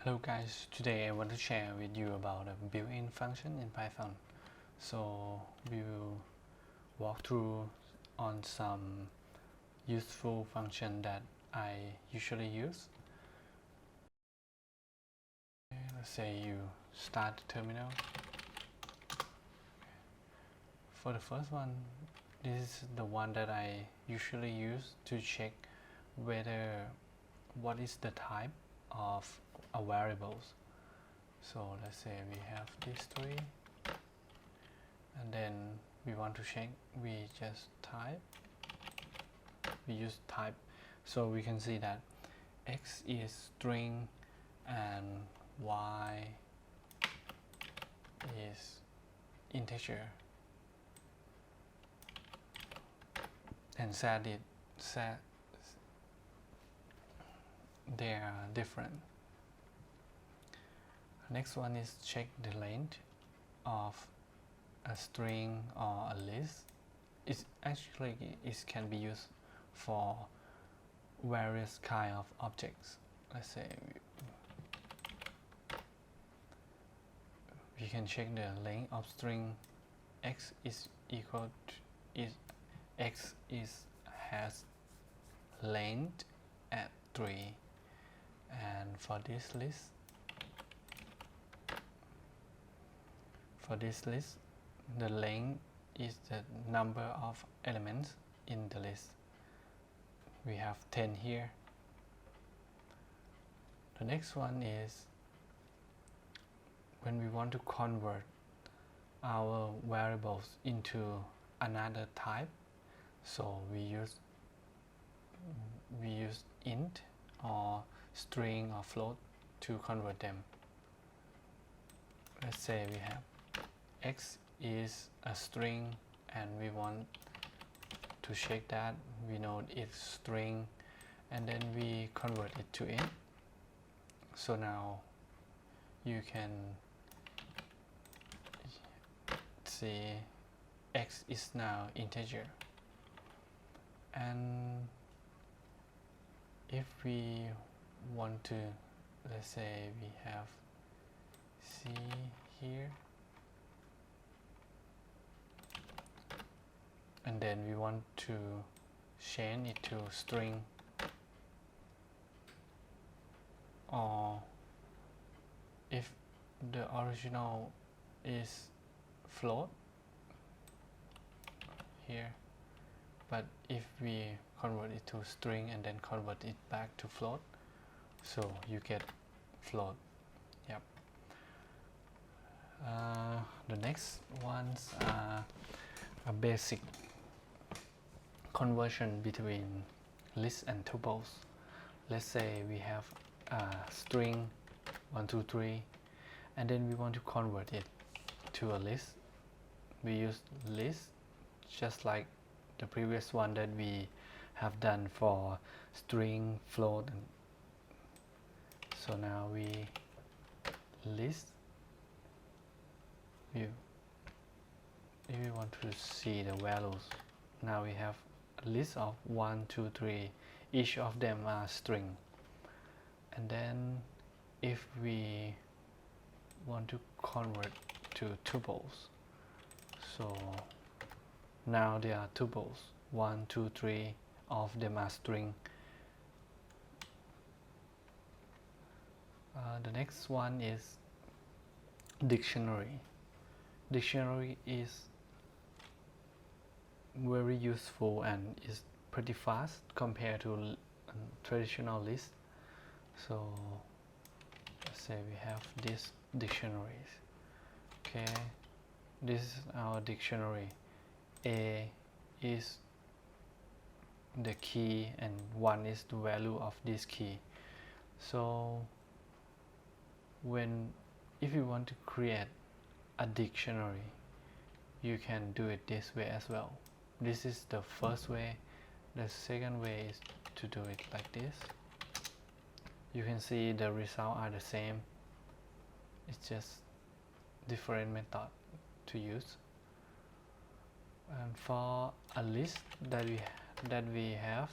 Hello guys, today I want to share with you about a built-in function in Python. So we will walk through on some useful function that I usually use. Let's say you start the terminal. For the first one, this is the one that I usually use to check whether what is the type of a variables. So let's say we have these three, and then we want to check, we just type, we use type, so we can see that x is string and y is integer, and they are different. Next one is check the length of a string or a list. It can be used for various kind of objects. Let's say we can check the length of string x is equal to has length at 3, and for this list the length is the number of elements in the list. We have 10 here. The next one is when we want to convert our variables into another type, so we use int or string or float to convert them. Let's say we have x is a string and we want to check that we know it's string, and then we convert it to int. So now you can see x is now integer, and if we want to, let's say we have c here, and then we want to change it to string, or if the original is float here, but if we convert it to string and then convert it back to float, so you get float. Yep. The next ones are a basic conversion between lists and tuples. Let's say we have a string 1 2 3, and then we want to convert it to a list. We use list just like the previous one that we have done for string, float, and so now we list view. If we want to see the values, now we have a list of 1 2 3, each of them are string. And then if we want to convert to tuples, so now there are tuples 1 2 3, of them are string. The next one is dictionary. Dictionary is very useful and is pretty fast compared to traditional list. So let's say we have these dictionaries. Okay, this is our dictionary. A is the key and 1 is the value of this key. So if you want to create a dictionary, you can do it this way as well. This is the first way. The second way is to do it like this. You can see the results are the same, it's just different method to use. And for a list that we have,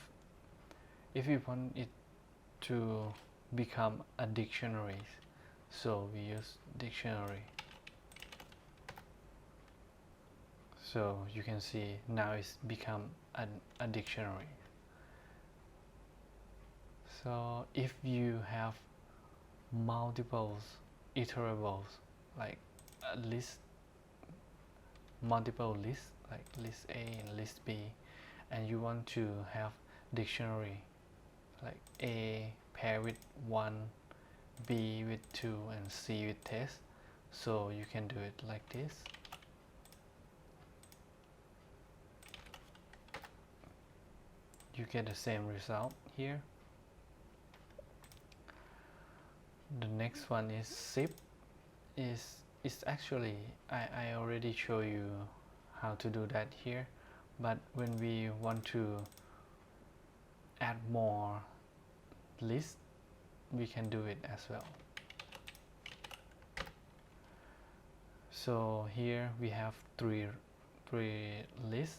if we want it to become a dictionary. So we use dictionary. So you can see now it's become a dictionary. So if you have multiples iterables, like a list, multiple lists, like list A and list B, and you want to have dictionary like A pair with 1, B with 2, and C with test, so you can do it like this. You get the same result here. The next one is zip. Is actually I already show you how to do that here, but when we want to add more lists, we can do it as well. So here we have three lists,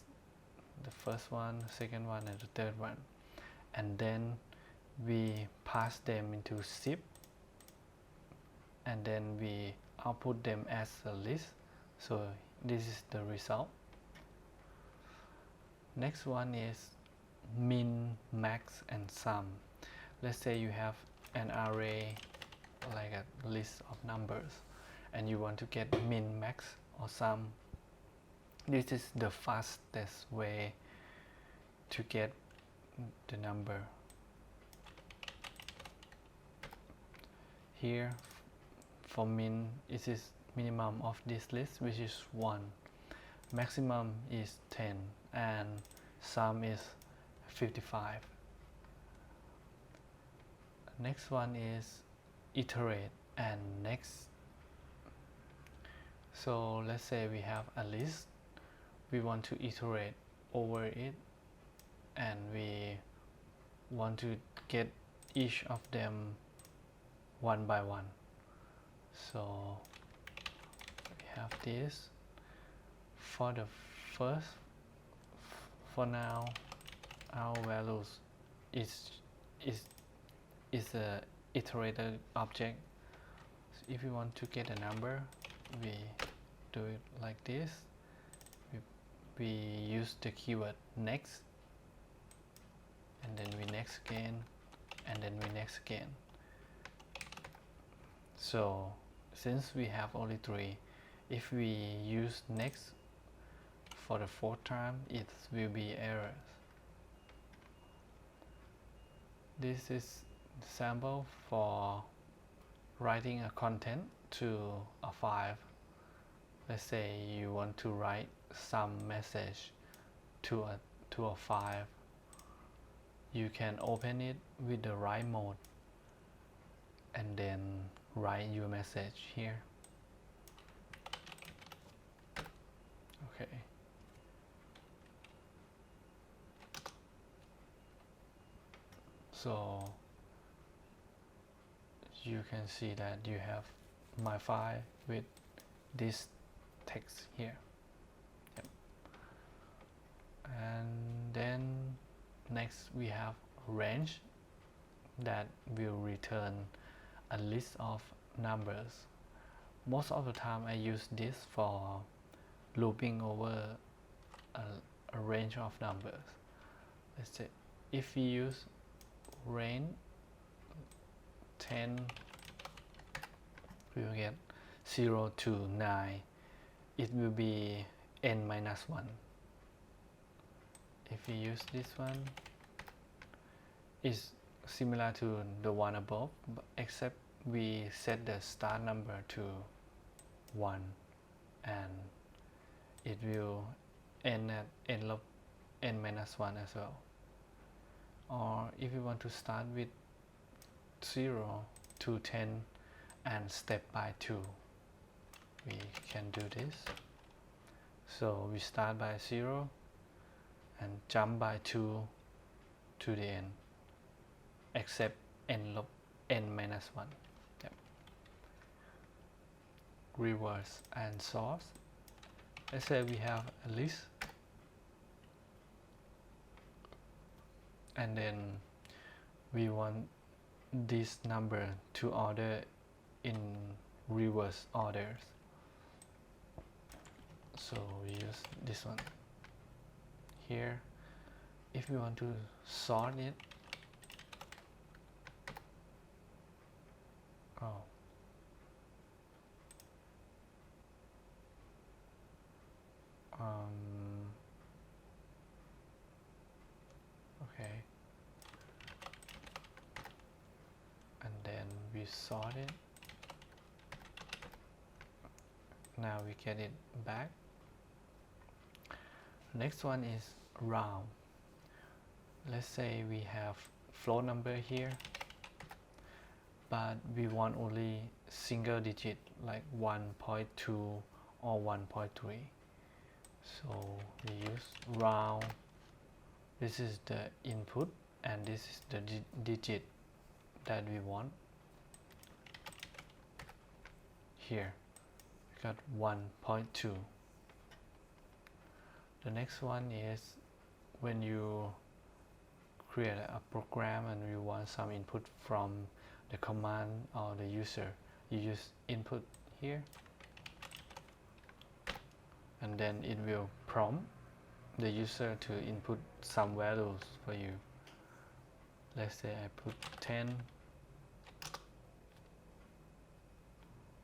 the first one, second one, and the third one, and then we pass them into zip, and then we output them as a list. So this is the result. Next one is min, max, and sum. Let's say you have an array like a list of numbers, and you want to get min, max, or sum. This is the fastest way to get the number. Here for min, it is minimum of this list, which is 1. Maximum is 10, and sum is 55. Next one is iterate and next. So let's say we have a list, we want to iterate over it, and we want to get each of them one by one. So we have this. For the first, for now, our values is a iterated object. So if we want to get a number, we do it like this. We use the keyword next, and then we next again, and then we next again. So since we have only 3, if we use next for the 4th time, it will be errors. This is sample for writing a content to a file. Let's say you want to write some message to a file. You can open it with the write mode and then write your message here. Okay. So you can see that you have my file with this text here. Yep. And then next we have range that will return a list of numbers. Most of the time I use this for looping over a range of numbers. Let's say if we use range 10, we will get 0 to 9. It will be n minus 1. If we use this one, it's similar to the one above, except we set the start number to 1, and it will end at n minus 1 as well. Or if you want to start with 0 to 10 and step by 2, we can do this. So we start by 0 and jump by 2 to the end, except n minus 1. Yep. Reverse and source. Let's say we have a list, and then we want this number to order in reverse orders. So we use this one here. If we want to sort it, okay, and then we sort it. Now we get it back. Next one is round. Let's say we have float number here, but we want only single digit like 1.2 or 1.3. So we use round. This is the input and this is the digit that we want. Here we got 1.2. The next one is when you create a program and you want some input from the command or the user, you use input here, and then it will prompt the user to input some values for you. Let's say I put 10.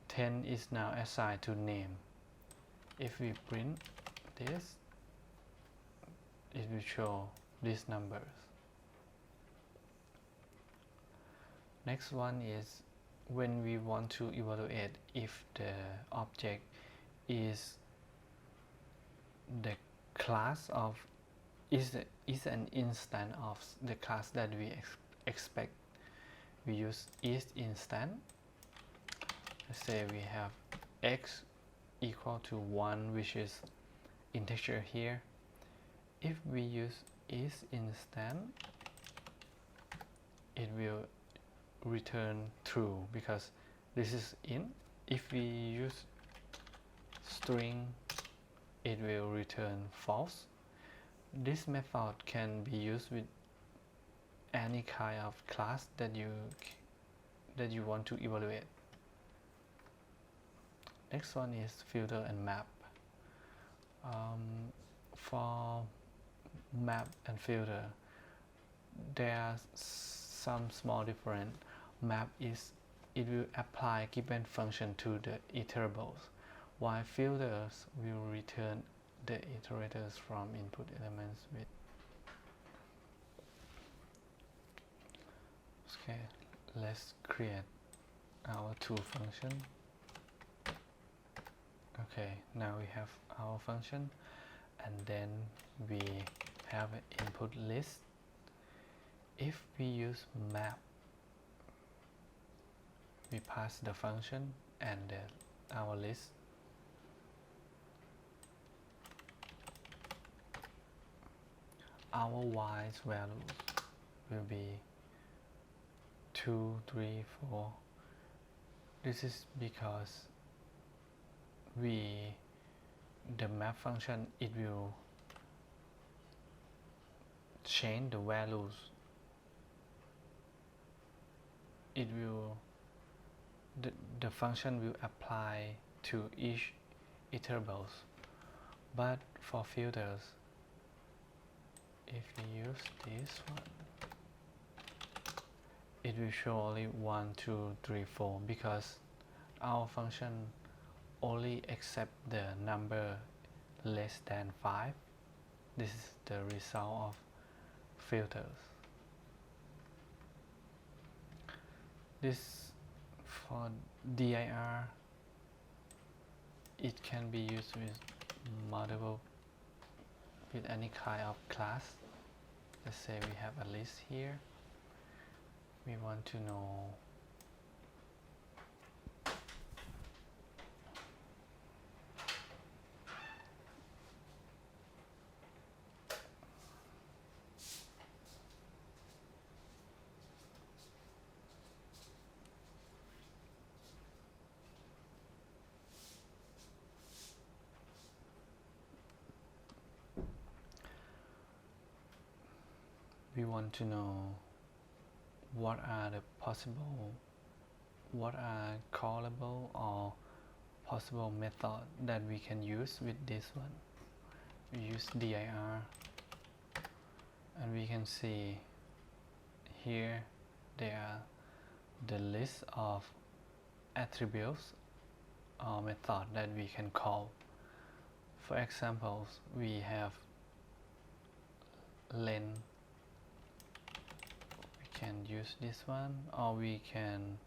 10 is now assigned to name. If we print this, it will show these numbers. Next one is when we want to evaluate if the object is the class of is an instance of the class that we expect. We use isInstance. Let's say we have x equal to 1, which is integer here. If we use isInstance, it will return true because this is int. If we use string, it will return false. This method can be used with any kind of class that you want to evaluate. Next one is filter and map. For map and filter, there are some small difference. Map is it will apply given function to the iterables, while filters will return the iterators from input elements with. Okay, let's create our tool function. Okay, now we have our function, and then we have an input list. If we use map, we pass the function and our list. Our y's values will be 2, 3, 4. This is because the map function, it will change the values. It will the function will apply to each iterables. But for filters, if we use this one, it will show only 1, 2, 3, 4 because our function only accept the number less than 5. This is the result of filters. This for dir, it can be used with any kind of class. Let's say we have a list here. We want to know what are the possible, what are callable or possible method that we can use with this one. We use dir and we can see here there are the list of attributes or method that we can call. For examples, we have len. We can use this one, or we can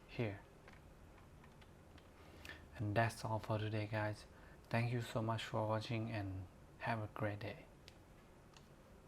here. And that's all for today, guys. Thank you so much for watching and have a great day.